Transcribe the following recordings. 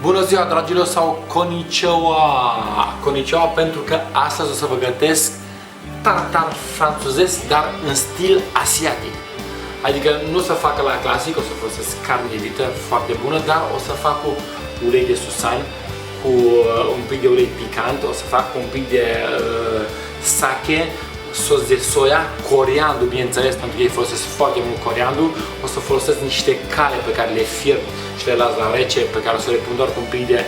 Bună ziua, dragilor, sau konnichiwa! Konnichiwa pentru că astăzi o să vă gătesc tartar franțuzesc, dar în stil asiatic. Adică nu o să facă la clasic, o să folosesc carne de vită foarte bună, dar o să fac cu ulei de susan, cu un pic de ulei picant, o să fac cu un pic de sake, sos de soia, coriandru, bineînțeles, pentru că ei folosesc foarte mult coriandru. O să folosesc niște cale pe care le fierb și le las la rece, pe care o să le pun doar cu un pic de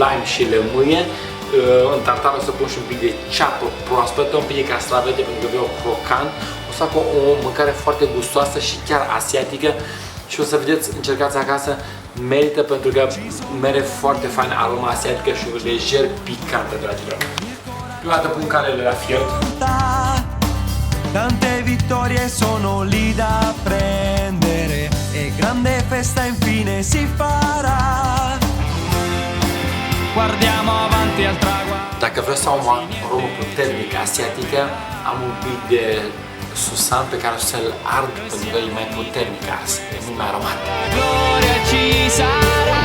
lime și lămâie. În tartar o să pun și un pic de ceapă proaspătă, un pic de castravete pentru că vreau crocant. O să fac o mâncare foarte gustoasă și chiar asiatică și o să vedeți, încercați acasă, merită pentru că mere foarte fain aroma asiatică și lejer picantă, dragilor. Prima dată pun calele la fiert. Tante vittorie sono lì da prendere e grande festa infine si farà. Guardiamo avanti al traguardo. Dacă vreau să am o aromă puternică asiatică, am un pic de susan pe care o să-l ard pentru că e mai puternic ars, e mult mai aromat. Gloria ci sarà.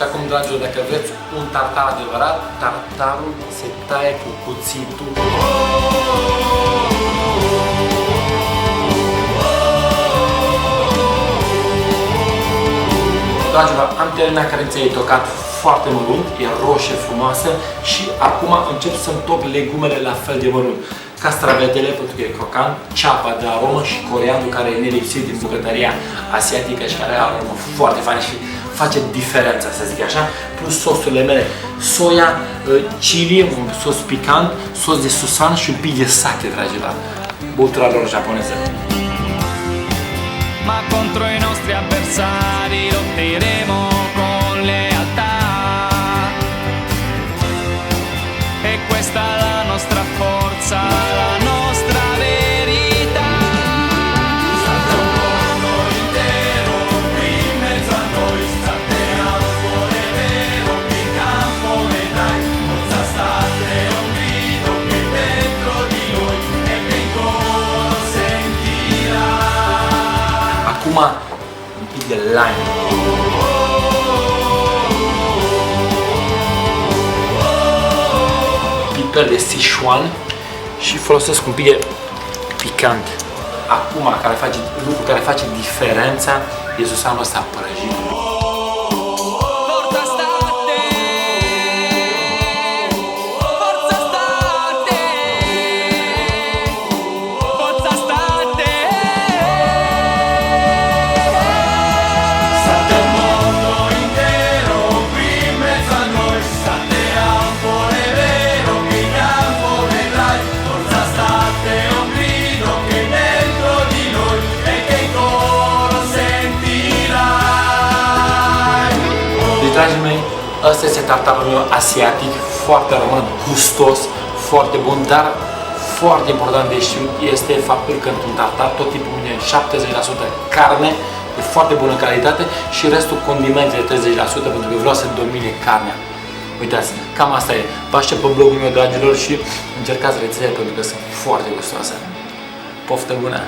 Și acum, dragilor, dacă vreți un tartar adevărat, tartarul se taie cu cuțitul. Dragilor, am terminat căreța, e tocat foarte mărunt, e roșie frumoasă și acum încep să-mi toc legumele la fel de mărunt. Castravetele, pentru că e crocant, ceapa de aromă și coriandru care e nelipsit din bucătăria asiatică și care are aromă foarte faină și face diferența, să zic așa, plus sosurile mele, soia, chili, un sos picant, sos de susan și un pic de sake, dragilor, băutura lor japoneză. Ma contro i nostri avversari lotteremo con lealtà. E questa è la nostra forza, la nostra verità. Salta un mondo intero qui in mezzo a noi, salterà un cuore vero, che in campo vedrai, forza state un grido che dentro di noi e che in coro sentirà. Acum, un pic de lime. Piper de Sichuan și folosesc un pic de picant. Acum, lucrul care face diferența e susanul ăsta prăjit. Dragii mei, ăsta este tartarul meu asiatic, foarte aromat, gustos, foarte bun, dar foarte important de știut este faptul că într-un tartar tot tipul vine 70% carne, de foarte bună calitate și restul condimente de 30% pentru că vreau să domine carnea. Uitați, cam asta e. Vă aștept pe blogul meu, dragilor, și încercați rețelele pentru că sunt foarte gustoase. Poftă bună!